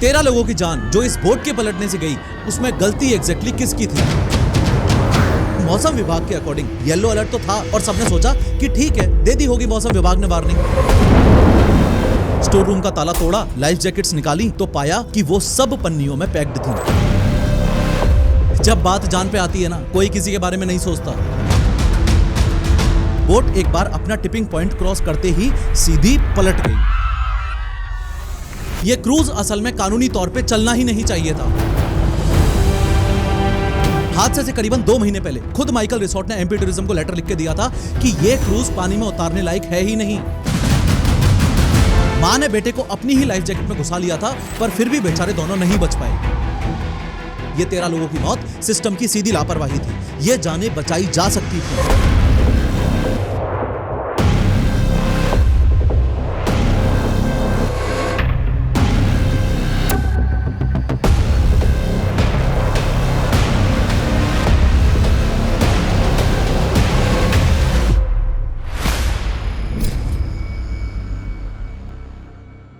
13 लोगों की जान जो इस बोट के पलटने से गई, उसमें गलती एग्जैक्टली किसकी थी? मौसम विभाग के अकॉर्डिंग येलो अलर्ट तो था और सबने सोचा कि ठीक है, दे दी होगी मौसम विभाग ने वार्निंग। स्टोर रूम का ताला तोड़ा, लाइफ जैकेट्स निकाली तो पाया कि वो सब पन्नियों में पैक्ड थी। जब बात जान पे आती है ना, कोई किसी के बारे में नहीं सोचता। बोट एक बार अपना टिपिंग पॉइंट क्रॉस करते ही सीधी पलट गई। ये क्रूज असल में कानूनी तौर पे चलना ही नहीं चाहिए था। हादसे से करीबन 2 महीने पहले खुद माइकल रिसोर्ट ने एमपी टूरिज्म को लेटर लिख के दिया था कि ये क्रूज पानी में उतारने लायक है ही नहीं। मां ने बेटे को अपनी ही लाइफ जैकेट में घुसा लिया था, पर फिर भी बेचारे दोनों नहीं बच पाए। ये 13 लोगों की मौत सिस्टम की सीधी लापरवाही थी। ये जानें बचाई जा सकती थी।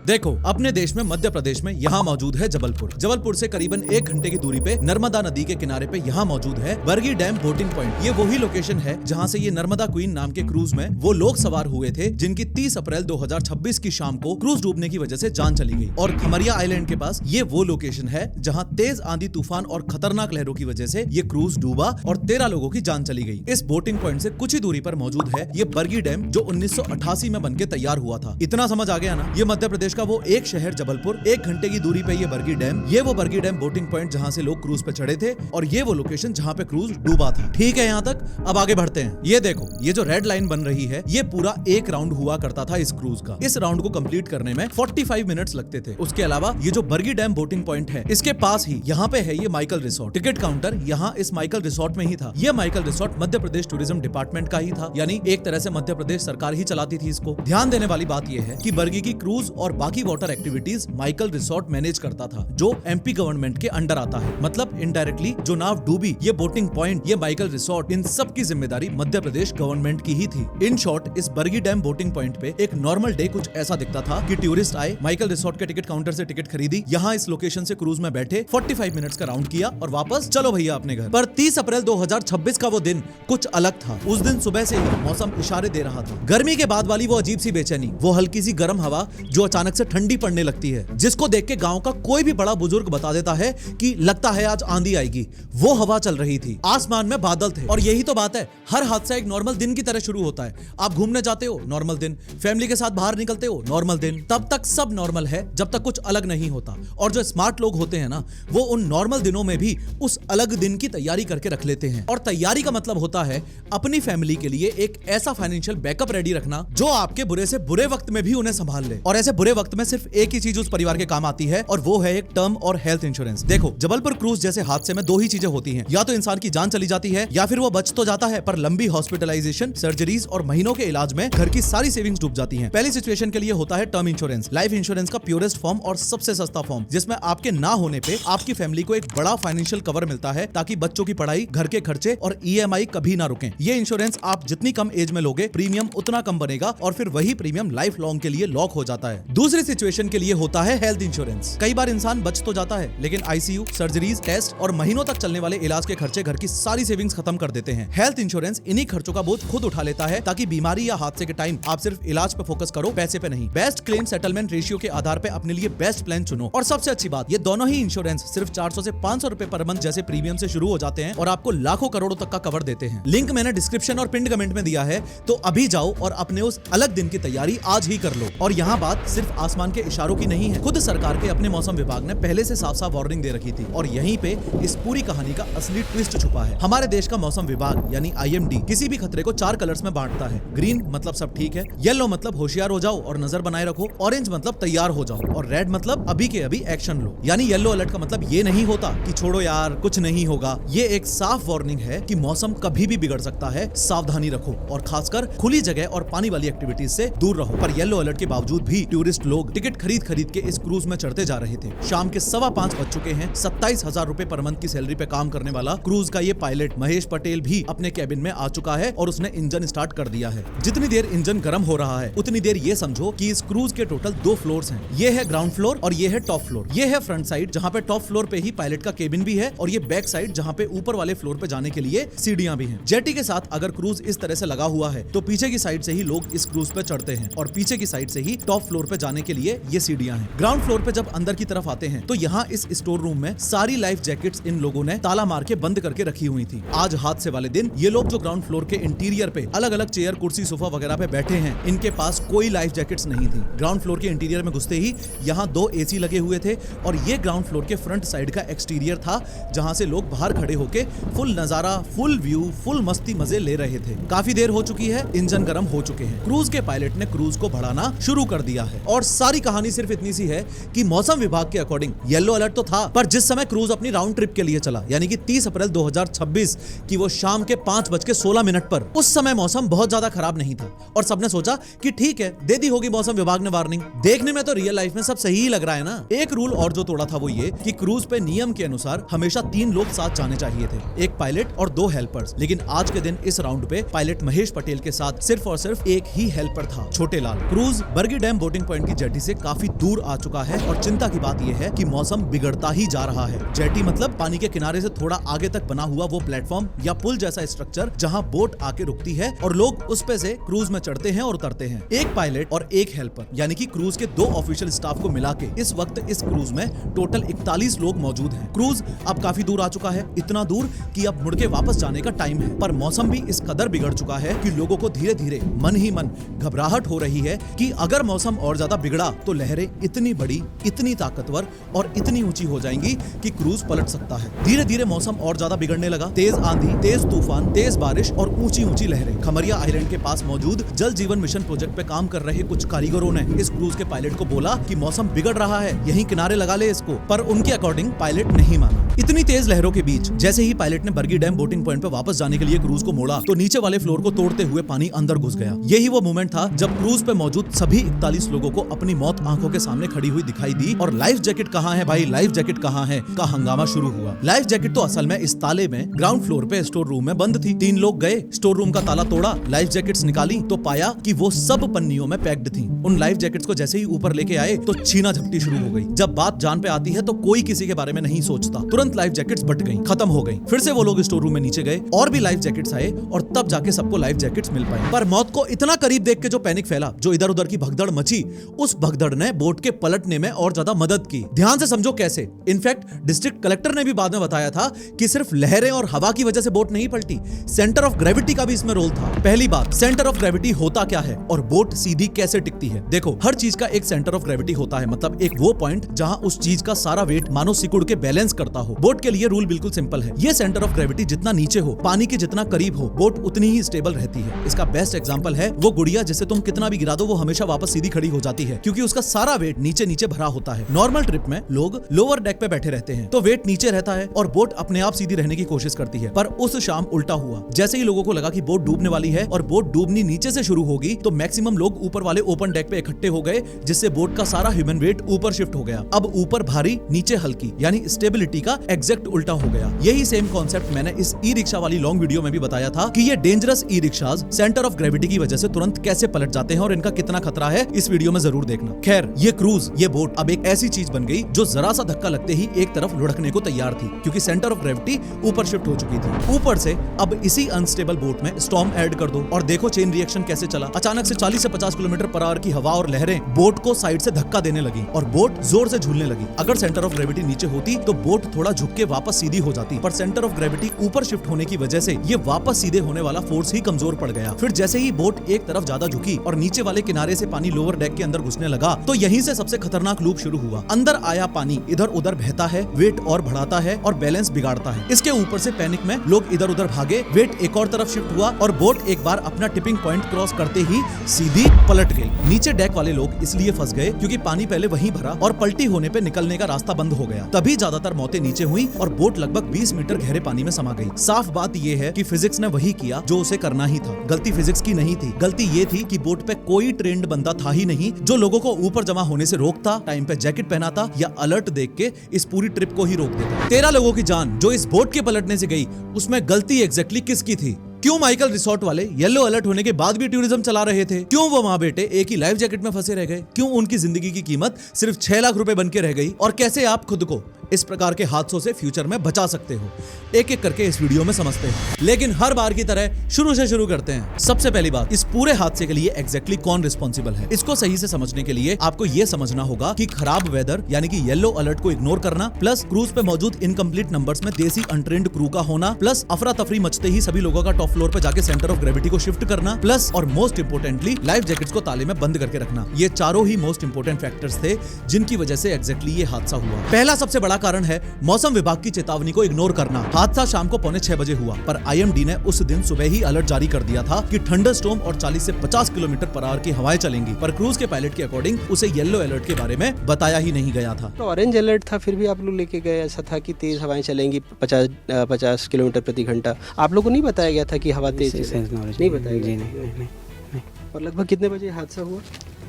देखो, अपने देश में मध्य प्रदेश में यहाँ मौजूद है जबलपुर। जबलपुर से करीबन 1 घंटे की दूरी पे नर्मदा नदी के किनारे पे यहाँ मौजूद है बरगी डैम बोटिंग पॉइंट। ये वही लोकेशन है जहाँ से ये नर्मदा क्वीन नाम के क्रूज में वो लोग सवार हुए थे जिनकी 30 अप्रैल 2026 की शाम को क्रूज डूबने की वजह से जान चली गई। और खमरिया आइलैंड के पास ये वो लोकेशन है जहाँ तेज आंधी तूफान और खतरनाक लहरों की वजह से ये क्रूज डूबा और 13 लोगों की जान चली गई। इस बोटिंग पॉइंट से कुछ ही दूरी पर मौजूद है ये बरगी डैम जो 1988 में बनके तैयार हुआ था। इतना समझ आ गया ना? ये मध्य प्रदेश का वो एक शहर जबलपुर, 1 घंटे की दूरी पे ये बरगी डैम, ये वो बरगी डैम बोटिंग पॉइंट जहां से लोग क्रूज पे चढ़े थे, और ये वो लोकेशन जहां पे क्रूज डूबा था। ठीक है यहाँ तक? अब आगे बढ़ते हैं। ये देखो, ये जो रेड लाइन बन रही है, ये पूरा एक राउंड हुआ करता था इस क्रूज का। इस राउंड को कंप्लीट करने में 45 मिनट्स लगते थे। उसके अलावा ये जो बरगी डैम बोटिंग पॉइंट है, इसके पास ही यहाँ पे है ये माइकल रिसोर्ट। टिकट काउंटर यहाँ इस माइकल रिसोर्ट में ही था। ये Michael resort Madhya Pradesh tourism department का ही था, यानी एक तरह से मध्य प्रदेश सरकार ही चलाती थी इसको। ध्यान देने वाली बात यह है कि बरगी की क्रूज और बाकी water activities Michael resort manage करता था, जो एमपी गवर्नमेंट के अंडर आता है। मतलब इनडायरेक्टली जो नाव डूबी, ये बोटिंग पॉइंट, ये माइकल रिसोर्ट, इन सब की जिम्मेदारी मध्य प्रदेश गवर्नमेंट की ही थी। इन शॉर्ट, इस बरगी डैम बोटिंग पॉइंट पे एक नॉर्मल डे कुछ ऐसा दिखता था कि टूरिस्ट आए, माइकल रिसोर्ट के टिकट काउंटर से टिकट खरीदी, यहाँ इस लोकेशन से क्रूज में बैठे, 45 मिनट्स का राउंड किया और वापस चलो भैया अपने घर। पर 30 अप्रैल 2026 का वो दिन कुछ अलग था। उस दिन सुबह से ही मौसम इशारे दे रहा था। गर्मी के बाद वाली वो अजीब सी बेचैनी, वो हल्की सी गर्म हवा जो अचानक से ठंडी पड़ने लगती है, जिसको देख के गांव का कोई भी बड़ा बुजुर्ग बता देता है कि लगता है आज आंधी आएगी। वो हवा चल रही थी, आसमान में बादल थे। और यही तो बात है, हर हादसा एक नॉर्मल दिन की तरह शुरू होता है। आप घूमने जाते हो, नॉर्मल दिन, फैमिली के साथ बाहर निकलते हो, नॉर्मल दिन। तब तक सब नॉर्मल है जब तक कुछ अलग नहीं होता। और जो स्मार्ट लोग होते हैं ना, वो उन नॉर्मल दिनों में भी उस अलग दिन की तैयारी करके रख लेते हैं। और तैयारी का मतलब होता है अपनी फैमिली के लिए एक ऐसा फाइनेंशियल बैकअप रेडी रखना जो आपके बुरे से बुरे वक्त में भी उन्हें संभाल ले। और ऐसे बुरे वक्त में सिर्फ एक ही चीज उस परिवार के काम आती है, और वो है एक टर्म और हेल्थ इंश्योरेंस। देखो, जबलपुर क्रूज जैसे हादसे में 2 ही चीजें होती हैं, या तो इंसान की जान चली जाती है या फिर वो बच तो जाता है पर लंबी हॉस्पिटलाइजेशन, सर्जरीज और महीनों के इलाज में घर की सारी सेविंग्स डूब जाती हैं। पहली सिचुएशन के लिए होता है टर्म इंश्योरेंस, लाइफ इंश्योरेंस का प्योरेस्ट फॉर्म और सबसे सस्ता फॉर्म, जिसमें आपके ना होने पे आपकी फैमिली को एक बड़ा फाइनेंशियल कवर मिलता है ताकि बच्चों की पढ़ाई, घर के खर्चे और ईएमआई कभी ना रुकें। ये इंश्योरेंस आप जितनी कम एज में लोगे, प्रीमियम उतना कम बनेगा और फिर वही प्रीमियम लाइफ लॉन्ग के लिए लॉक हो जाता है। दूसरी सिचुएशन के लिए होता है हेल्थ इंश्योरेंस। कई बार इंसान बच तो जाता है, लेकिन आईसीयू, सर्जरीज, टेस्ट और महीनों तक चलने वाले इलाज के खर्चे घर की सारी सेविंग्स खत्म कर देते हैं। हेल्थ इंश्योरेंस इन्हीं खर्चों का बोझ खुद उठा लेता है ताकि बीमारी या हादसे के टाइम आप सिर्फ इलाज पे फोकस करो, पैसे पे नहीं। बेस्ट क्लेम सेटलमेंट रेशियो के आधार पे अपने लिए बेस्ट प्लान चुनो। और सबसे अच्छी बात, ये दोनों ही इंश्योरेंस सिर्फ 400 से 500 रुपए पर मंथ जैसे प्रीमियम से शुरू हो जाते हैं और आपको लाखों करोड़ों तक का कवर देते हैं। लिंक मैंने डिस्क्रिप्शन और पिन कमेंट में दिया है, तो अभी जाओ और अपने उस अलग दिन की तैयारी आज ही कर लो। और यहाँ बात सिर्फ आसमान के इशारों की नहीं है, खुद सरकार के अपने मौसम विभाग ने पहले से साफ साफ वार्निंग दे रखी थी। और यहीं पे इस पूरी कहानी का असली ट्विस्ट छुपा है। हमारे देश का मौसम विभाग यानी आईएमडी किसी भी खतरे को 4 कलर्स में बांटता है। ग्रीन मतलब सब ठीक है, येलो मतलब होशियार हो जाओ और नजर बनाए रखो, ऑरेंज मतलब तैयार हो जाओ, और रेड मतलब अभी के अभी एक्शन लो। यानी येलो अलर्ट का मतलब ये नहीं होता कि छोड़ो यार कुछ नहीं होगा। ये एक साफ वार्निंग है कि मौसम कभी भी बिगड़ सकता है, सावधानी रखो और खासकर खुली जगह और पानी वाली एक्टिविटीज से दूर रहो। पर येलो अलर्ट के बावजूद भी टूरिस्ट दोस्त लोग टिकट खरीद के इस क्रूज में चढ़ते जा रहे थे। शाम के 5:15 बज चुके हैं। 27,000 रुपए पर मंथ की सैलरी पे काम करने वाला क्रूज का ये पायलट महेश पटेल भी अपने केबिन में आ चुका है और उसने इंजन स्टार्ट कर दिया है। जितनी देर इंजन गर्म हो रहा है उतनी देर ये समझो कि इस क्रूज के टोटल 2 फ्लोर्स हैं। ये है ग्राउंड फ्लोर और ये है टॉप फ्लोर। ये है फ्रंट साइड जहाँ पे टॉप फ्लोर पे ही पायलट का केबिन भी है और ये बैक साइड जहाँ पे ऊपर वाले फ्लोर पे जाने के लिए सीढ़ियां भी हैं। जेटी के साथ अगर क्रूज इस तरह से लगा हुआ है तो पीछे की साइड से ही लोग इस क्रूज पे चढ़ते हैं और पीछे की साइड से ही टॉप फ्लोर पे जाने के लिए ये सीढ़ियां हैं। ग्राउंड फ्लोर पे जब अंदर की तरफ आते हैं तो यहाँ इस स्टोर रूम में सारी लाइफ जैकेट्स इन लोगों ने ताला मार के बंद करके रखी हुई थी। आज हादसे वाले दिन ये लोग जो ग्राउंड फ्लोर के इंटीरियर पे अलग अलग चेयर, कुर्सी, सोफा वगैरह पे बैठे हैं, इनके पास कोई लाइफ जैकेट्स नहीं थी। ग्राउंड फ्लोर के इंटीरियर में घुसते ही यहाँ 2 एसी लगे हुए थे और ये ग्राउंड फ्लोर के फ्रंट साइड का एक्सटीरियर था जहाँ से लोग बाहर खड़े होके फुल नजारा, फुल व्यू, फुल मस्ती मजे ले रहे थे। काफी देर हो चुकी है, इंजन गर्म हो चुके हैं। क्रूज के पायलट ने क्रूज को बढ़ाना शुरू कर दिया है और सारी कहानी सिर्फ इतनी सी है कि मौसम विभाग के अकॉर्डिंग येलो अलर्ट तो था, पर जिस समय क्रूज अपनी राउंड ट्रिप के लिए चला यानी कि 30 अप्रैल 2026 की वो शाम के 5:16 पर, उस समय मौसम बहुत ज्यादा खराब नहीं था और सबने सोचा कि ठीक है, दे दी होगी मौसम विभाग ने वार्निंग। देखने में तो रियल लाइफ में सब सही ही लग रहा है ना। एक रूल और जो तोड़ा था वो ये कि क्रूज पे नियम के अनुसार हमेशा 3 लोग साथ जाने चाहिए थे, एक पायलट और 2 हेल्पर्स। लेकिन आज के दिन इस राउंड पे पायलट महेश पटेल के साथ सिर्फ और सिर्फ एक ही हेल्पर था, छोटे लाल। Cruise Bargi dam boating point की जेटी से काफी दूर आ चुका है और चिंता की बात यह है कि मौसम बिगड़ता ही जा रहा है। जेटी मतलब पानी के किनारे से थोड़ा आगे तक बना हुआ वो प्लेटफॉर्म या पुल जैसा स्ट्रक्चर जहां बोट आके रुकती है और लोग उस पे से क्रूज में चढ़ते हैं और उतरते हैं। एक पायलट और एक हेल्पर यानी कि क्रूज के 2 ऑफिशियल स्टाफ को मिला के इस वक्त इस क्रूज में टोटल 41 लोग मौजूद हैं। क्रूज अब काफी दूर आ चुका है, इतना दूर कि अब मुड़ के वापस जाने का टाइम है, पर मौसम भी इस कदर बिगड़ चुका है कि लोगों को धीरे धीरे मन ही मन घबराहट हो रही है कि अगर मौसम और ज्यादा बिगड़ा तो लहरें इतनी बड़ी, इतनी ताकतवर और इतनी ऊंची हो जाएंगी कि क्रूज पलट सकता है। धीरे धीरे मौसम और ज्यादा बिगड़ने लगा। तेज आंधी, तेज तूफान, तेज बारिश और ऊंची ऊंची लहरें। खमरिया आइलैंड के पास मौजूद जल जीवन मिशन प्रोजेक्ट पे काम कर रहे कुछ कारीगरों ने इस क्रूज के पायलट को बोला कि मौसम बिगड़ रहा है, यहीं किनारे लगा ले इसको, पर उनके अकॉर्डिंग पायलट नहीं माना। इतनी तेज लहरों के बीच जैसे ही पायलट ने बरगी डैम बोटिंग पॉइंट पे वापस जाने के लिए क्रूज को मोड़ा तो नीचे वाले फ्लोर को तोड़ते हुए पानी अंदर घुस गया। यही वो मोमेंट था जब क्रूज पे मौजूद सभी 41 लोगों को अपनी मौत आंखों के सामने खड़ी हुई दिखाई दी और लाइफ जैकेट कहाँ है भाई, लाइफ जैकेट कहाँ है का हंगामा शुरू हुआ। लाइफ जैकेट तो असल में इस ताले में ग्राउंड फ्लोर पे स्टोर रूम में बंद थी। 3 लोग गए, स्टोर रूम का ताला तोड़ा, लाइफ जैकेट्स निकाली तो पाया कि वो सब पन्नियों में पैक्ड थी। उन लाइफ जैकेट्स को जैसे ही ऊपर लेके आए तो छीना झपटी शुरू हो गई। जब बात जान पे आती है तो कोई किसी के बारे में नहीं सोचता। तुरंत लाइफ जैकेट्स बट गई, खत्म हो गई। फिर से वो लोग स्टोर रूम में नीचे गए और भी लाइफ जैकेट्स आए और तब जाके सबको लाइफ जैकेट्स मिल पाए। पर मौत को इतना करीब देख के जो पैनिक फैला, जो इधर उधर की भगदड़ मची, उस भगदड़ ने बोट के पलटने में और ज्यादा मदद की। ध्यान से समझो कैसे। इनफैक्ट डिस्ट्रिक्ट कलेक्टर ने भी बाद में बताया था कि सिर्फ लहरें और हवा की वजह से बोट नहीं पलटी, सेंटर ऑफ ग्रेविटी का भी इसमें रोल था। पहली बात, सेंटर ऑफ ग्रेविटी होता क्या है और बोट सीधी कैसे टिकती है। देखो, हर चीज का एक सेंटर ऑफ ग्रेविटी होता है, मतलब एक वो पॉइंट जहां उस चीज का सारा वेट मानो सिकुड़ के बैलेंस करता हो। बोट के लिए रूल बिल्कुल सिंपल है, ये सेंटर ऑफ ग्रेविटी जितना नीचे हो, पानी के जितना करीब हो, बोट उतनी ही स्टेबल रहती है। इसका बेस्ट एग्जांपल है वो गुड़िया जिसे तुम कितना भी गिरा दो वो हमेशा वापस सीधी खड़ी हो जाती है, क्योंकि उसका सारा वेट नीचे नीचे भरा होता है। नॉर्मल ट्रिप में लोग लोअर डेक पे बैठे रहते हैं तो वेट नीचे रहता है और बोट अपने आप सीधी रहने की कोशिश करती है, पर उस शाम उल्टा हुआ। जैसे ही लोगों को लगा कि बोट डूबने वाली है और बोट डूबनी नीचे से शुरू होगी तो मैक्सिमम लोग ऊपर वाले ओपन डेक पे इकट्ठे हो गए, जिससे बोट का सारा ह्यूमन वेट ऊपर शिफ्ट हो गया। अब ऊपर भारी, नीचे हल्की, यानी स्टेबिलिटी का एग्जैक्ट उल्टा हो गया। यही सेम कॉन्सेप्ट मैंने इस ई रिक्शा वाली लॉन्ग वीडियो में भी बताया था कि ये dangerous E rickshaws centre of gravity की वजह से तुरंत कैसे पलट जाते हैं और इनका कितना खतरा है, इस वीडियो में जरूर देखना। खैर, ये क्रूज, ये बोट अब एक ऐसी चीज बन गई जो जरा सा धक्का लगते ही एक तरफ लुढ़कने को तैयार थी, क्योंकि सेंटर ऑफ ग्रेविटी ऊपर शिफ्ट हो चुकी थी। ऊपर से अब इसी अनस्टेबल बोट में स्टॉर्म ऐड कर दो और देखो चेन रिएक्शन कैसे चला। अचानक से 40 से 50 किलोमीटर पर आवर की हवा और लहरें बोट को साइड से धक्का देने लगी और बोट जोर से झूलने लगी। अगर सेंटर ऑफ ग्रेविटी नीचे होती तो बोट थोड़ा झुक के वापस सीधी हो जाती, पर सेंटर ऑफ ग्रेविटी ऊपर शिफ्ट होने की वजह से ये वापस सीधे होने वाला फोर्स ही कमजोर पड़ गया। फिर जैसे ही बोट एक तरफ ज्यादा झुकी और नीचे वाले किनारे से पानी लोअर डेक के अंदर घुसने लगा तो यहीं से सबसे खतरनाक लूप शुरू हुआ। अंदर आया पानी इधर उधर बहता है, वेट और बढ़ाता है और बैलेंस बिगाड़ता है। इसके ऊपर से पैनिक में लोग इधर उधर भागे, वेट एक और तरफ शिफ्ट हुआ और बोट एक बार अपना टिपिंग पॉइंट क्रॉस करते ही सीधी पलट गई। नीचे डेक वाले लोग इसलिए फंस गए क्योंकि पानी पहले वहीं भरा और पलटी होने पे निकलने का रास्ता बंद हो गया। तभी ज्यादातर मौतें नीचे नीचे हुई और बोट लगभग 20 मीटर गहरे पानी में समा गई। साफ बात ये है कि फिजिक्स ने वही किया जो उसे करना ही था। गलती फिजिक्स की नहीं थी, गलती ये थी कि बोट पे कोई ट्रेंड बंदा था ही नहीं जो लोगों को ऊपर जमा होने से रोकता, टाइम पे जैकेट पहनाता या अलर्ट देख के इस पूरी ट्रिप को ही रोक देता। 13 लोगों की जान जो इस बोट के पलटने से गई, उसमें गलती एग्जैक्टली किसकी थी? क्यों माइकल रिसोर्ट वाले येलो अलर्ट होने के बाद भी टूरिज्म चला रहे थे? क्यों वो माँ बेटे एक ही लाइफ जैकेट में फंसे रह गए? क्यों उनकी जिंदगी की कीमत सिर्फ 6 लाख रुपए बन के रह गई? और कैसे आप खुद को इस प्रकार के हादसों से फ्यूचर में बचा सकते हो, एक एक करके इस वीडियो में समझते हैं। लेकिन हर बार की तरह शुरू से शुरू करते हैं। सबसे पहली बात, इस पूरे हादसे के लिए एग्जैक्टली कौन रिस्पॉन्सिबल है? इसको सही से समझने के लिए आपको यह समझना होगा कि खराब वेदर यानी कि येलो अलर्ट को इग्नोर करना, प्लस क्रूज पे मौजूद इनकम्प्लीट नंबर्स में देसी अनट्रेन्ड क्रू का होना, प्लस अफरा तफरी मचते ही सभी लोगों का टॉप फ्लोर पे जाके सेंटर ऑफ ग्रेविटी को शिफ्ट करना, प्लस और मोस्ट इंपोर्टेंटली लाइफ जैकेट्स को ताले में बंद करके रखना। ये चारों ही मोस्ट इंपोर्टेंट फैक्टर्स थे जिनकी वजह से एग्जैक्टली ये हादसा हुआ। पहला सबसे बड़ा कारण है मौसम विभाग की चेतावनी को इग्नोर करना। हादसा शाम को 5:45 बजे हुआ, पर आईएमडी ने उस दिन सुबह ही अलर्ट जारी कर दिया था कि थंडरस्टॉर्म और 40 से 50 किलोमीटर पर आवर की हवाएं चलेंगी, पर क्रूज के पायलट के अकॉर्डिंग उसे येलो अलर्ट के बारे में बताया ही नहीं गया था। तो ऑरेंज अलर्ट था, फिर भी आप लोग लेके गए। ऐसा था कि तेज हवाएं चलेंगी 50 किलोमीटर प्रति घंटा। आप लोग को नहीं बताया गया था कि हवा तेज नहीं बताया गया? नहीं। और लगभग कितने बजे हादसा हुआ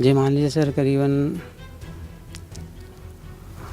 जी? मान लीजिए सर करीबन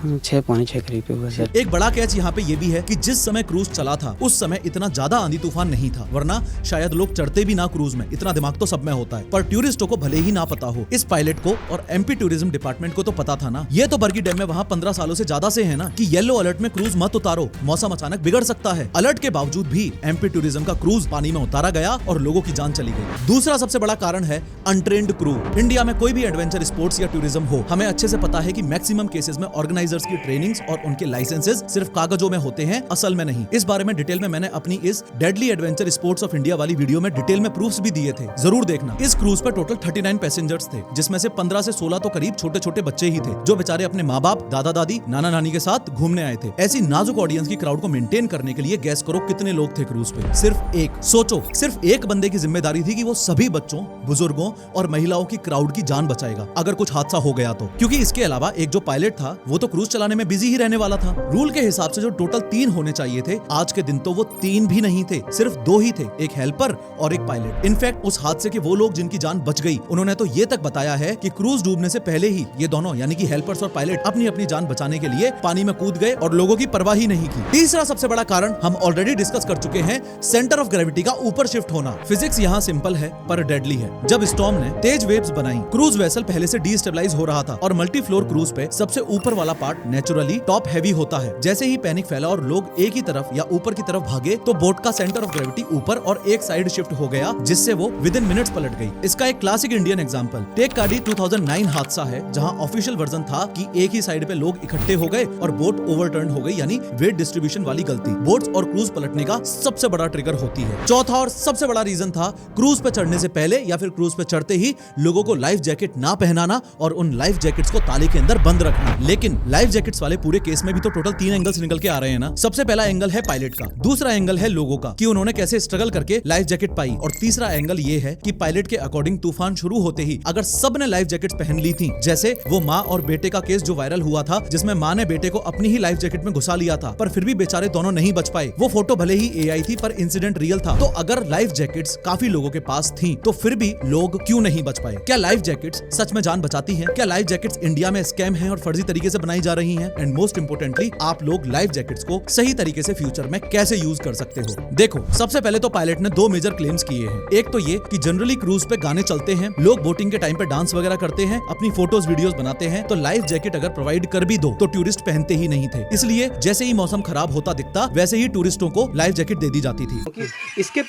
6:45 करीब पे हुआ सर। एक बड़ा कैच यहाँ पे ये भी है कि जिस समय क्रूज चला था उस समय इतना ज्यादा आंधी तूफान नहीं था, वरना शायद लोग चढ़ते भी ना क्रूज में। इतना दिमाग तो सब में होता है, पर टूरिस्टों को भले ही ना पता हो, इस पायलट को और एमपी टूरिज्म डिपार्टमेंट को तो पता था ना। ये तो बरगी डैम में वहाँ 15 सालों से ज्यादा से है ना कि येलो अलर्ट में क्रूज मत उतारो, मौसम अचानक बिगड़ सकता है। अलर्ट के बावजूद भी एमपी टूरिज्म का क्रूज पानी में उतारा गया और लोगों की जान चली गई। दूसरा सबसे बड़ा कारण है अनट्रेन्ड क्रू। इंडिया में कोई भी एडवेंचर स्पोर्ट्स या टूरिज्म हो, हमें अच्छे से पता है कि मैक्सिमम केसेस में ऑर्गेनाइजर्स की ट्रेनिंग्स और उनके लाइसेंसेस सिर्फ कागजों में होते हैं, असल में नहीं। इस बारे में डिटेल में मैंने अपनी इस deadly adventure sports of India वाली वीडियो में डिटेल में प्रूफ्स भी दिए थे, जरूर देखना। इस क्रूज पर टोटल 39 पैसेंजर्स थे, जिसमें से 15 से 16 तो करीब छोटे छोटे बच्चे ही थे, जो बेचारे अपने माँ बाप, दादा दादी, नाना नानी के साथ घूमने आए थे। ऐसी नाजुक ऑडियंस की क्राउड को मेंटेन करने के लिए गैस करो कितने लोग थे क्रूज पे? सिर्फ एक। सोचो, सिर्फ एक बंदे की जिम्मेदारी थी कि वो सभी बच्चों, बुजुर्गों और महिलाओं की क्राउड की जान बचाएगा अगर कुछ हादसा हो गया तो। क्योंकि इसके अलावा एक जो पायलट था वो तो क्रूज चलाने में बिजी ही रहने वाला था। रूल के हिसाब से जो टोटल 3 होने चाहिए थे, आज के दिन तो वो 3 भी नहीं थे, सिर्फ 2 ही थे, एक हेल्पर और एक पायलट। इनफैक्ट उस हादसे के वो लोग जिनकी जान बच गई, उन्होंने तो ये तक बताया है कि क्रूज डूबने से पहले ही ये दोनों यानी कि हेल्पर्स और पायलट अपनी अपनी जान बचाने के लिए पानी में कूद गए और लोगों की परवाह ही नहीं की। तीसरा सबसे बड़ा कारण हम ऑलरेडी डिस्कस कर चुके हैं, सेंटर ऑफ ग्रेविटी का ऊपर शिफ्ट होना। फिजिक्स यहाँ सिंपल है पर डेडली है। जब स्टॉर्म ने तेज वेव्स बनाई, क्रूज वेसल पहले से डीस्टेबलाइज हो रहा था और मल्टी फ्लोर क्रूज पे सबसे ऊपर वाला पार्ट नेचुरली टॉप हैवी होता है। जैसे ही पैनिक फैला और लोग एक ही तरफ या ऊपर की तरफ भागे तो बोट का सेंटर ऑफ ग्रेविटी ऊपर और एक साइड शिफ्ट हो गया, जिससे वो विद इन मिनट्स पलट गई। इसका एक classic Indian example Thekkady 2009 हादसा है, जहां ऑफिशियल वर्जन था कि एक ही साइड पे लोग इकट्ठे हो गए और बोट ओवरटर्न हो गई, यानी वेट डिस्ट्रीब्यूशन वाली गलती बोट्स और क्रूज पलटने का सबसे बड़ा ट्रिगर होती है। चौथा और सबसे बड़ा रीजन था क्रूज पे चढ़ने से पहले या फिर क्रूज पे चढ़ते ही लोगों को लाइफ जैकेट ना पहनाना और उन लाइफ जैकेट्स को ताले के अंदर बंद रखना। लेकिन लाइफ जैकेट्स वाले पूरे केस में भी तो टोटल 3 एंगल्स निकल के आ रहे हैं ना। सबसे पहला एंगल है पायलट का, दूसरा एंगल है लोगों का कि उन्होंने कैसे स्ट्रगल करके लाइफ जैकेट पाई, और तीसरा एंगल ये है कि पायलट के अकॉर्डिंग तूफान शुरू होते ही अगर सब ने लाइफ जैकेट पहन ली थी, जैसे वो माँ और बेटे का केस जो वायरल हुआ था जिसमें माँ ने बेटे को अपनी ही लाइफ जैकेट में घुसा लिया था, पर फिर भी बेचारे दोनों नहीं बच पाए। वो फोटो भले ही एआई थी पर इंसिडेंट रियल था। तो अगर लाइफ जैकेट्स काफी लोगों के पास थी तो फिर भी लोग क्यों नहीं बच पाए? क्या लाइफ जैकेट्स सच में जान बचाती हैं? क्या लाइफ जैकेट्स इंडिया में स्कैम हैं और फर्जी तरीके से बनाई जा रही हैं? एंड मोस्ट इंपोर्टेंटली, आप लोग लाइफ जैकेट्स को सही तरीके से फ्यूचर में कैसे यूज कर सकते हो? देखो, सबसे पहले तो पायलट ने 2 मेजर क्लेम्स किए हैं। एक तो ये कि जनरली क्रूज पे गाने चलते हैं, लोग बोटिंग के टाइम पे डांस वगैरह करते हैं, अपनी फोटोज वीडियोस बनाते हैं, तो लाइफ जैकेट अगर प्रोवाइड कर भी दो तो टूरिस्ट पहनते ही नहीं थे। इसलिए जैसे ही मौसम खराब होता दिखता वैसे ही टूरिस्टों को लाइफ जैकेट दे दी जाती थी। इसके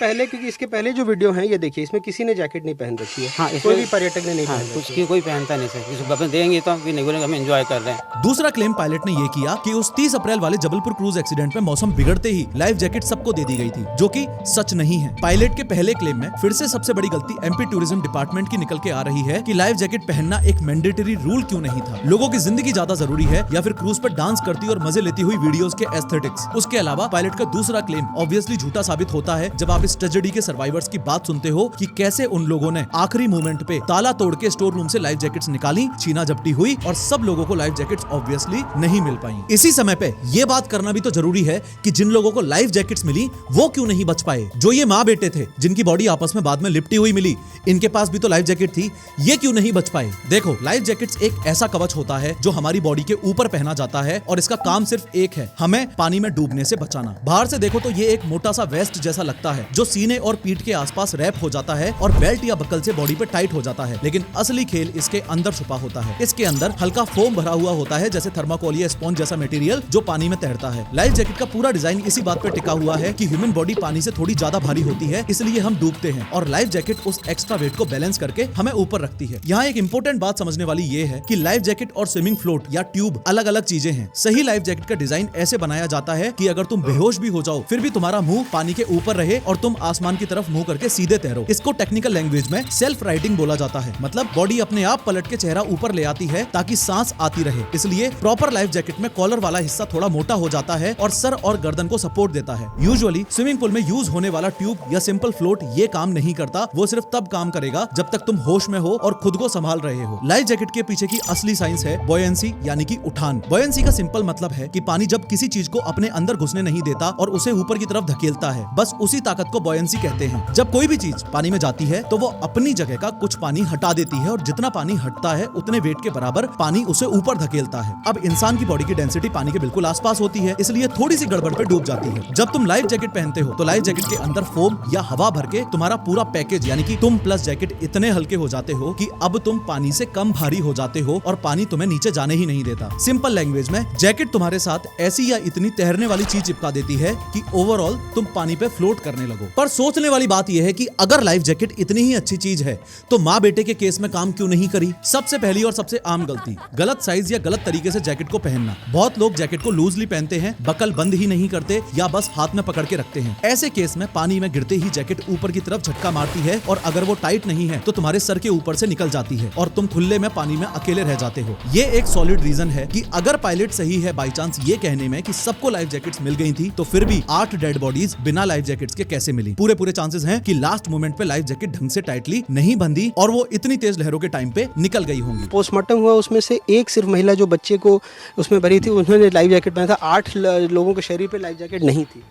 पहले जो वीडियो है ये देखिए, इसमें किसी ने जैकेट नहीं पहन रखी है। हाँ, कोई भी पर्यटक ने नहीं पहन कुछ की कोई पहनता नहीं सर, किसी को देंगे तो भी नहीं बोलेंगे हम एंजॉय कर रहे हैं। दूसरा क्लेम पायलट ने ये किया कि उस 30 अप्रैल वाले जबलपुर क्रूज एक्सीडेंट में मौसम बिगड़ते ही लाइफ जैकेट सबको दे दी गई थी, जो कि सच नहीं है। पायलट के पहले क्लेम में फिर से सबसे बड़ी गलती एमपी टूरिज्म डिपार्टमेंट की निकल के आ रही है कि लाइफ जैकेट पहनना एक मैंडेटरी रूल क्यों नहीं था? लोगों की जिंदगी ज्यादा जरूरी है या फिर क्रूज पर डांस करती और मजे लेती हुई वीडियोस के एस्थेटिक्स? उसके अलावा पायलट का दूसरा क्लेम ऑब्वियसली झूठा साबित होता है जब आप इस ट्रेजेडी के सर्वाइवर्स की बात सुनते हो कि कैसे उन लोगों ने आखिरी मोमेंट पे ताला तोड़ के स्टोर रूम से लाइफ जैकेट्स निकाली, छीना झपटी हुई और सब लोगों को लाइफ जैकेट्स ऑब्वियसली नहीं मिल पाई। इसी समय पे ये बात करना भी तो जरूरी है कि जिन लोगों को लाइफ जैकेट्स मिली वो क्यों नहीं बच पाए। जो ये माँ बेटे थे जिनकी बॉडी आपस में बाद में लिपटी हुई मिली, इनके पास भी तो लाइफ जैकेट थी, ये क्यों नहीं बच पाए। देखो, लाइफ जैकेट्स एक ऐसा कवच होता है जो हमारी बॉडी के ऊपर पहना जाता है और इसका काम सिर्फ एक है, हमें पानी में डूबने से बचाना। बाहर से देखो तो ये एक मोटा सा वेस्ट जैसा लगता है जो सीने और पीठ के आसपास रैप हो जाता है और बेल्ट या बकल से बॉडी पे टाइट हो जाता है, लेकिन असली खेल इसके अंदर छुपा होता है। इसके अंदर हल्का फोम भरा हुआ होता है, जैसे थर्माकोल या स्पॉन्ज जैसा मटेरियल जो पानी में तैरता है। लाइफ जैकेट का पूरा डिजाइन इसी बात पे टिका हुआ है कि ह्यूमन बॉडी पानी से थोड़ी ज्यादा भारी होती है, इसलिए हम डूबते हैं और लाइफ जैकेट उस एक्स्ट्रा वेट को बैलेंस करके हमें ऊपर रखती है। यहाँ एक इंपॉर्टेंट बात समझने वाली ये है कि लाइफ जैकेट और स्विमिंग फ्लोट या ट्यूब अलग अलग चीजें हैं। सही लाइफ जैकेट का डिजाइन ऐसे बनाया जाता है कि अगर तुम बेहोश भी हो जाओ फिर भी तुम्हारा मुंह पानी के ऊपर रहे और तुम आसमान की तरफ मुंह करके सीधे तैरो। इसको टेक्निकल लैंग्वेज में सेल्फ राइटिंग बोला जाता है, मतलब बॉडी अपने आप पलट के चेहरा ऊपर ले आती है ताकि सांस आती रहे। इसलिए प्रॉपर लाइफ जैकेट में कॉलर वाला हिस्सा थोड़ा मोटा हो जाता है और सर और गर्दन को सपोर्ट देता है। यूजुअली स्विमिंग पूल में यूज होने वाला ट्यूब या सिंपल फ्लोट ये काम नहीं करता, वो सिर्फ तब काम करेगा जब तक तुम होश में हो और खुद को संभाल रहे हो। लाइफ जैकेट के पीछे की असली साइंस है बॉयंसी, यानी कि उठान। बॉयंसी का सिंपल मतलब है कि पानी जब किसी चीज को अपने अंदर घुसने नहीं देता और उसे ऊपर की तरफ धकेलता है, बस उसी ताकत को बॉयंसी कहते हैं। जब कोई भी चीज पानी में जाती है तो वो अपनी जगह का कुछ पानी हटा देती है और जितना पानी हटता है उतने वेट के बराबर पानी उसे ऊपर धकेलता है। अब इंसान की बॉडी की डेंसिटी पानी के बिल्कुल आसपास होती है, इसलिए थोड़ी सी गड़बड़ पे डूब जाती है। जब तुम लाइफ जैकेट पहनते हो तो लाइफ जैकेट के अंदर फोम या हवा भर के तुम्हारा पूरा पैकेज यानी कि तुम प्लस जैकेट इतने हल्के हो जाते हो कि अब तुम पानी से कम भारी हो जाते हो और पानी तुम्हें नीचे जाने ही नहीं देता। सिंपल लैंग्वेज में जैकेट तुम्हारे साथ ऐसी या इतनी तैरने वाली चीज चिपका देती है कि ओवरऑल तुम पानी पे फ्लोट करने लगो। पर सोचने वाली बात यह है कि अगर लाइफ जैकेट इतनी ही अच्छी चीज है तो माँ बेटे के केस में काम क्यों नहीं करी। सबसे पहली और सबसे आम गलती, गलत साइज या गलत तरीके से जैकेट को पहनना। बहुत लोग जैकेट को लूजली पहनते हैं, बकल बंद ही नहीं करते या बस हाथ में पकड़ के रखते हैं। ऐसे केस में पानी में गिरते ही जैकेट ऊपर की तरफ झटका मारती है और अगर वो टाइट नहीं है तो तुम्हारे सर के ऊपर से निकल जाती है और तुम खुले में पानी में अकेले रह जाते हो। ये एक सॉलिड रीजन है कि अगर पायलट सही है बाई चांस ये कहने में कि सबको लाइफ जैकेट्स मिल गई थी तो फिर भी 8 डेड बॉडीज बिना लाइफ जैकेट्स के कैसे मिली। पूरे चांसेस हैं कि लास्ट मोमेंट पे लाइफ जैकेट ढंग से टाइटली नहीं बंधी और वो इतनी तेज लहरों के टाइम पे निकल गई होंगी। पोस्टमार्टम हुआ, उसमें से एक सिर्फ महिला जो बच्चे को उसमें भरी थी उन्होंने लाइफ जैकेट पहना था। 8 लोगों के शरीर पे लाइफ जैकेट नहीं थी।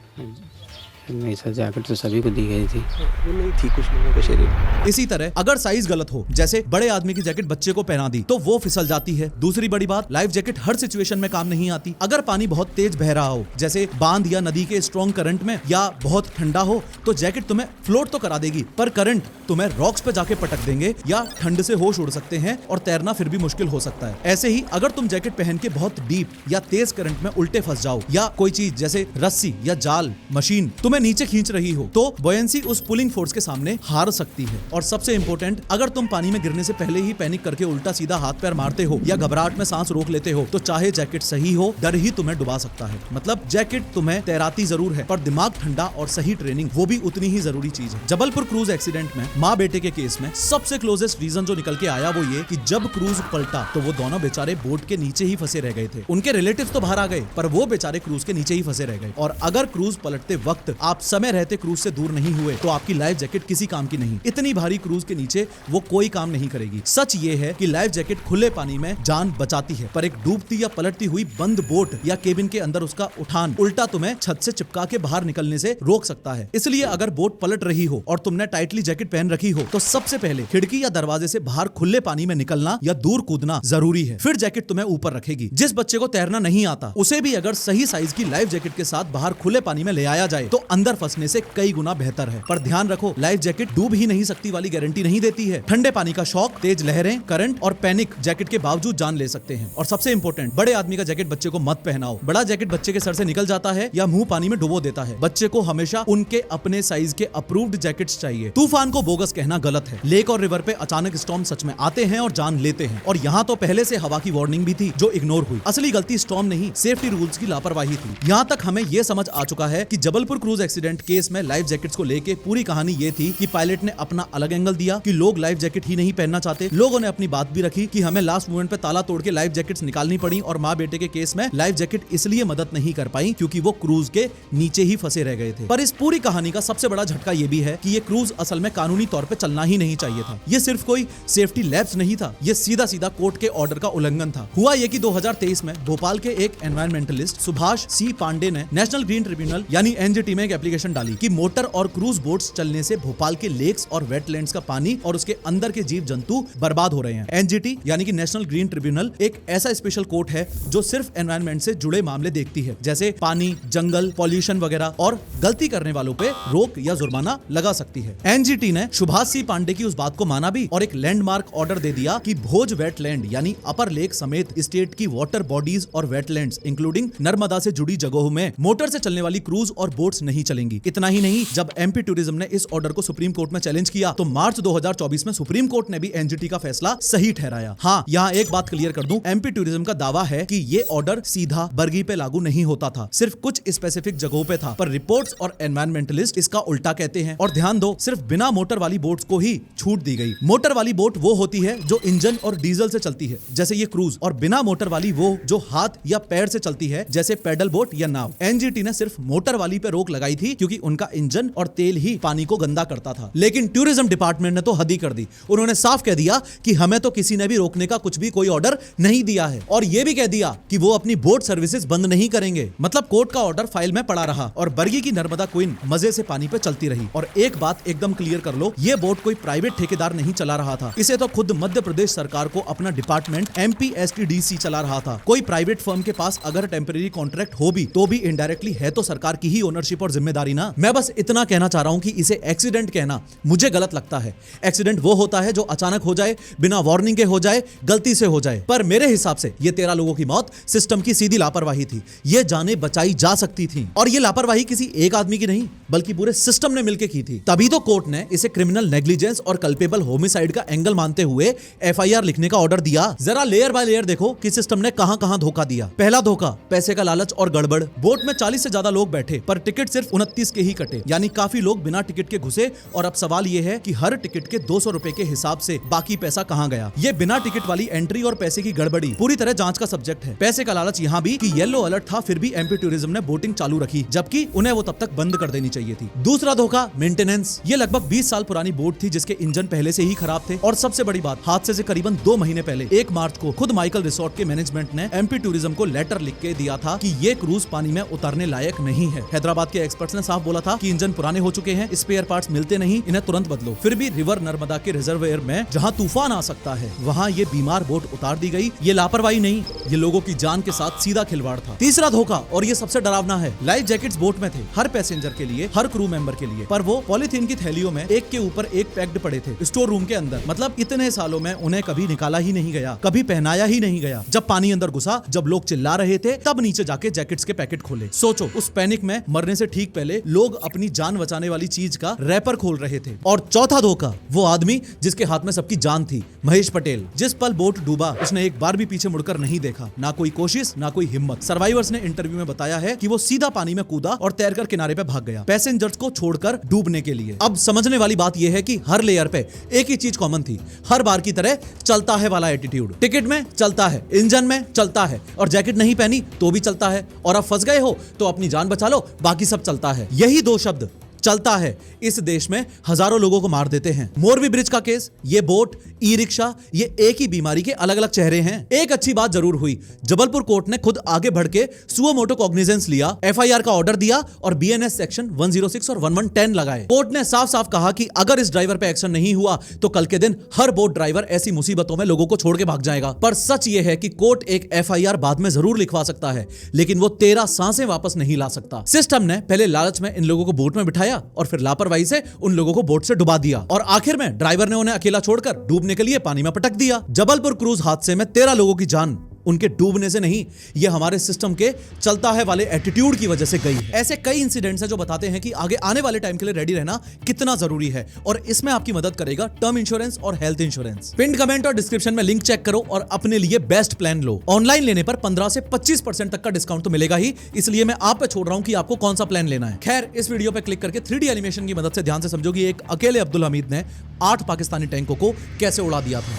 नहीं सर, जैकेट तो सभी को दी गई थी, वो नहीं थी कुछ लोगों के शरीर। इसी तरह अगर साइज गलत हो, जैसे बड़े आदमी की जैकेट बच्चे को पहना दी तो वो फिसल जाती है। दूसरी बड़ी बात, लाइफ जैकेट हर सिचुएशन में काम नहीं आती। अगर पानी बहुत तेज बह रहा हो, जैसे बांध या नदी के स्ट्रॉन्ग करंट में, या बहुत ठंडा हो तो जैकेट तुम्हें फ्लोट तो करा देगी पर करंट तुम्हें रॉक्स पे जाके पटक देंगे या ठंड से होश उड़ सकते हैं और तैरना फिर भी मुश्किल हो सकता है। ऐसे ही अगर तुम जैकेट पहन के बहुत डीप या तेज करंट में उल्टे फंस जाओ या कोई चीज जैसे रस्सी या जाल, मशीन तुम्हें नीचे खींच रही हो तो बॉयंसी उस पुलिंग फोर्स के सामने हार सकती है। और सबसे इंपॉर्टेंट, अगर तुम पानी में गिरने से पहले ही पैनिक करके उल्टा सीधा हाथ पैर मारते हो या घबराहट में सांस रोक लेते हो तो चाहे जैकेट सही हो, डर ही तुम्हें डुबा सकता है। मतलब जैकेट तुम्हें तैराती जरूर है पर दिमाग ठंडा और सही ट्रेनिंग वो भी उतनी ही जरूरी चीज है। जबलपुर क्रूज एक्सीडेंट में माँ बेटे के केस में सबसे क्लोजेस्ट रीजन जो निकल के आया वो ये कि जब क्रूज पलटा तो वो दोनों बेचारे बोट के नीचे ही फंसे रह गए थे। उनके रिलेटिव्स तो बाहर आ गए पर वो बेचारे क्रूज के नीचे ही फंसे रह गए। और अगर क्रूज पलटते वक्त आप समय रहते क्रूज से दूर नहीं हुए तो आपकी लाइफ जैकेट किसी काम की नहीं। इतनी भारी क्रूज के नीचे वो कोई काम नहीं करेगी। सच ये है कि लाइफ जैकेट खुले पानी में जान बचाती है पर एक डूबती या पलटती हुई बंद बोट या केबिन के अंदर उसका उठान उल्टा तुम्हें छत से चिपका के बाहर निकलने से रोक सकता है। इसलिए अगर बोट पलट रही हो और तुमने टाइटली जैकेट पहन रखी हो तो सबसे पहले खिड़की या दरवाजे से बाहर खुले पानी में निकलना या दूर कूदना जरूरी है। फिर जैकेट तुम्हें ऊपर रखेगी। जिस बच्चे को तैरना नहीं आता उसे भी अगर सही साइज की लाइफ जैकेट के साथ बाहर खुले पानी में ले आया जाए तो अंदर फंसने से कई गुना बेहतर है। पर ध्यान रखो, लाइफ जैकेट डूब ही नहीं सकती वाली गारंटी नहीं देती है। ठंडे पानी का शॉक, तेज लहरें, करंट और पैनिक जैकेट के बावजूद जान ले सकते हैं। और सबसे इंपॉर्टेंट, बड़े आदमी का जैकेट बच्चे को मत पहनाओ। बड़ा जैकेट बच्चे के सर से निकल जाता है या मुंह पानी में डुबो देता है। बच्चे को हमेशा उनके अपने साइज के अप्रूव्ड जैकेट्स चाहिए। तूफान को बोगस कहना गलत है। लेक और रिवर पे अचानक स्टॉर्म सच में आते हैं और जान लेते हैं। और यहाँ तो पहले से हवा की वार्निंग भी थी जो इग्नोर हुई। असली गलती स्टॉर्म नहीं, सेफ्टी रूल्स की लापरवाही थी। यहाँ तक हमें यह समझ आ चुका है कि जबलपुर क्रूज एक्सीडेंट केस में लाइफ जैकेट्स को लेके पूरी कहानी ये थी कि पायलट ने अपना अलग एंगल दिया कि लोग लाइफ जैकेट ही नहीं पहनना चाहते। लोगों ने अपनी बात भी रखी कि हमें लास्ट मोमेंट पे ताला तोड़ के लाइफ जैकेट्स निकालनी पड़ी और माँ बेटे के केस में लाइफ जैकेट इसलिए मदद नहीं कर पाई क्योंकि वो क्रूज के नीचे ही फंसे रह गए थे। पर इस पूरी कहानी का सबसे बड़ा झटका ये भी है कि ये क्रूज असल में कानूनी तौर पे चलना ही नहीं चाहिए था। ये सिर्फ कोई सेफ्टी लैप्स नहीं था, ये सीधा सीधा कोर्ट के ऑर्डर का उल्लंघन था। हुआ ये कि 2023 में भोपाल के एक एनवायरमेंटलिस्ट सुभाष सी पांडे ने नेशनल ग्रीन ट्रिब्यूनल यानी एनजीटी में एक एप्लीकेशन डाली कि मोटर और क्रूज बोट्स चलने से भोपाल के लेक्स और वेटलैंड्स का पानी और उसके अंदर के जीव जंतु बर्बाद हो रहे हैं। एनजीटी यानी कि नेशनल ग्रीन ट्रिब्यूनल एक ऐसा स्पेशल कोर्ट है जो सिर्फ एनवायरमेंट से जुड़े मामले देखती है, जैसे पानी, जंगल, पॉल्यूशन वगैरह, और गलती करने वालों पे रोक या जुर्माना लगा सकती है। एनजीटी ने सुभाष सी पांडे की उस बात को माना भी और एक लैंडमार्क ऑर्डर दे दिया कि भोज वेटलैंड यानी अपर लेक समेत स्टेट की वाटर बॉडीज और वेटलैंड्स इंक्लूडिंग नर्मदा से जुड़ी जगहों में मोटर से चलने वाली क्रूज और बोट्स नहीं चलेंगी। इतना ही नहीं, जब एमपी टूरिज्म ने इस ऑर्डर को सुप्रीम कोर्ट में चैलेंज किया तो मार्च 2024 में सुप्रीम कोर्ट ने भी एनजीटी का फैसला सही ठहराया। हाँ, यहाँ एक बात क्लियर कर दूं, एमपी टूरिज्म का दावा है कि ये ऑर्डर सीधा बरगी पे लागू नहीं होता था, सिर्फ कुछ स्पेसिफिक जगहों पे था। पर रिपोर्ट्स और एनवायरमेंटलिस्ट इसका उल्टा कहते हैं। और ध्यान दो, सिर्फ बिना मोटर वाली बोट्स को ही छूट दी गई। मोटर वाली बोट वो होती है जो इंजन और डीजल से चलती है, जैसे ये क्रूज, और बिना मोटर वाली वो जो हाथ या पैर से चलती है, जैसे पैडल बोट या नाव। एनजीटी ने सिर्फ मोटर वाली पे रोक लगाई थी क्योंकि उनका इंजन और तेल ही पानी को गंदा करता था। लेकिन टूरिज्म डिपार्टमेंट ने तो हद ही कर दी। उन्होंने साफ कह दिया कि हमें तो किसी ने भी रोकने का कुछ भी कोई ऑर्डर नहीं दिया है, और ये भी कह दिया कि वो अपनी बोट सर्विसेज बंद नहीं करेंगे। मतलब कोर्ट का ऑर्डर फाइल में पड़ा रहा और बरगी की नर्मदा क्वीन मजे से पानी पे चलती रही। और एक बात एकदम क्लियर कर लो, ये बोट कोई प्राइवेट ठेकेदार नहीं चला रहा था, इसे तो खुद मध्य प्रदेश सरकार को अपना डिपार्टमेंट एमपीएसटीडीसी चला रहा था। कोई प्राइवेट फर्म के पास अगर टेम्परेरी कॉन्ट्रैक्ट हो भी तो भी इनडायरेक्टली है तो सरकार की ही ओनरशिप और जिम्मेदारी ना। मैं बस इतना कहना चाह रहा हूं कि इसे एक्सीडेंट कहना मुझे गलत लगता है। एक्सीडेंट वो होता है जो अचानक हो जाए, बिना वार्निंग के हो जाए, गलती से हो जाए। पर मेरे हिसाब से ये 13 लोगों की मौत सिस्टम की सीधी लापरवाही थी। ये जानें बचाई जा सकती थी, और ये लापरवाही किसी एक आदमी की नहीं बल्कि पूरे सिस्टम ने मिलकर की थी। तभी तो कोर्ट ने इसे क्रिमिनल नेग्लिजेंस और कल्पेबल होमिसाइड का एंगल मानते हुए एफआईआर लिखने का ऑर्डर दिया। जरा लेयर बाय लेयर देखो कि सिस्टम ने कहां-कहां धोखा दिया। पहला धोखा, पैसे का लालच और गड़बड़। बोट में 40 से ज्यादा लोग बैठे पर टिकट सिर्फ 29 के ही कटे, यानी काफी लोग बिना टिकट के घुसे। और अब सवाल ये है कि हर टिकट के 200 रुपए के हिसाब से बाकी पैसा कहां गया। ये बिना टिकट वाली एंट्री और पैसे की गड़बड़ी पूरी तरह जांच का सब्जेक्ट है। पैसे का लालच यहाँ भी कि येलो अलर्ट था फिर भी एमपी टूरिज्म ने बोटिंग चालू रखी, जबकि उन्हें वो तब तक बंद कर देनी चाहिए थी। दूसरा धोखा, मेंटेनेंस। ये लगभग 20 साल पुरानी बोट थी जिसके इंजन पहले से ही खराब थे। और सबसे बड़ी बात, हादसे से करीबन 2 महीने पहले 1 मार्च को खुद माइकल रिसोर्ट के मैनेजमेंट ने एमपी टूरिज्म को लेटर लिख के दिया था कि ये क्रूज पानी में उतरने लायक नहीं है। हैदराबाद के एक्सपर्ट्स ने साफ बोला था कि इंजन पुराने हो चुके हैं, स्पेयर पार्ट्स मिलते नहीं, इन्हें तुरंत बदलो। फिर भी रिवर नर्मदा के रिजर्वायर में जहां तूफान आ सकता है वहां ये बीमार बोट उतार दी गई। ये लापरवाही नहीं, ये लोगों की जान के साथ सीधा खिलवाड़ था। तीसरा धोखा, और ये सबसे डरावना है, लाइफ जैकेट्स बोट में थे, हर पैसेंजर के लिए, हर क्रू मेंबर के लिए, पर वो पॉलीथीन की थैलियों में एक के ऊपर एक पैक्ड पड़े थे स्टोर रूम के अंदर। मतलब इतने सालों में उन्हें कभी निकाला ही नहीं गया, कभी पहनाया ही नहीं गया। जब पानी अंदर घुसा, जब लोग चिल्ला रहे थे, तब नीचे जाके जैकेट्स के पैकेट खोले। सोचो, उस पैनिक में मरने से ठीक पहले लोग अपनी जान बचाने वाली चीज का रैपर खोल रहे थे। और चौथा धोखा, वो आदमी जिसके हाथ में सबकी जान थी, महेश पटेल। जिस पल बोट डूबा उसने एक बार भी पीछे मुड़कर नहीं देखा, ना कोई कोशिश ना कोई हिम्मत। सर्वाइवर्स ने इंटरव्यू में बताया है कि वो सीधा पानी में कूदा और तैरकर किनारे पे भाग गया, पैसेंजर्स को छोड़कर डूबने के लिए। अब समझने वाली बात यह है कि हर लेयर पे एक ही चीज कॉमन थी, हर बार की तरह चलता है वाला एटीट्यूड। टिकट में चलता है, इंजन में चलता है, और जैकेट नहीं पहनी तो भी चलता है। और अब फंस गए हो तो अपनी जान बचा लो, बाकी सब चलता है। यही 2 शब्द चलता है इस देश में हजारों लोगों को मार देते हैं। मोरबी ब्रिज का केस, ये बोट, ई रिक्शा, ये एक ही बीमारी के अलग अलग चेहरे हैं। एक अच्छी बात जरूर हुई, जबलपुर कोर्ट ने खुद आगे बढ़ के सुओ मोटो कॉग्निजेंस लिया, एफआईआर का ऑर्डर दिया और बीएनएस सेक्शन 106 और 1110 लगाए। कोर्ट ने साफ साफ कहा कि अगर इस ड्राइवर पे एक्शन नहीं हुआ तो कल के दिन हर बोट ड्राइवर ऐसी मुसीबतों में लोगों को छोड़ के भाग जाएगा। पर सच ये है कि कोर्ट एक एफआईआर बाद में जरूर लिखवा सकता है, लेकिन वो 13 सांसें वापस नहीं ला सकता। सिस्टम ने पहले लालच में इन लोगों को बोट में बिठाया और फिर लापरवाही से उन लोगों को बोट से डुबा दिया, और आखिर में ड्राइवर ने उन्हें अकेला छोड़कर डूबने के लिए पानी में पटक दिया। जबलपुर क्रूज हादसे में 13 लोगों की जान उनके डूबने से नहीं, ये हमारे सिस्टम के चलता है वाले एटीट्यूड की वजह से गई है। ऐसे कई इंसिडेंट्स हैं जो बताते हैं कि आगे आने वाले टाइम के लिए रेडी रहना कितना जरूरी है, और इसमें आपकी मदद करेगा टर्म इंश्योरेंस और हेल्थ इंश्योरेंस। पिन कमेंट और डिस्क्रिप्शन में लिंक चेक करो और अपने लिए बेस्ट प्लान लो। ऑनलाइन लेने पर 15 से 25% तक का डिस्काउंट तो मिलेगा ही, इसलिए मैं आप पे छोड़ रहा हूं कि आपको कौन सा प्लान लेना है। खैर, इस वीडियो पे क्लिक करके 3D एनिमेशन की मदद से ध्यान से समझो कि एक अकेले अब्दुल हमीद ने 8 पाकिस्तानी टैंकों को कैसे उड़ा दिया था।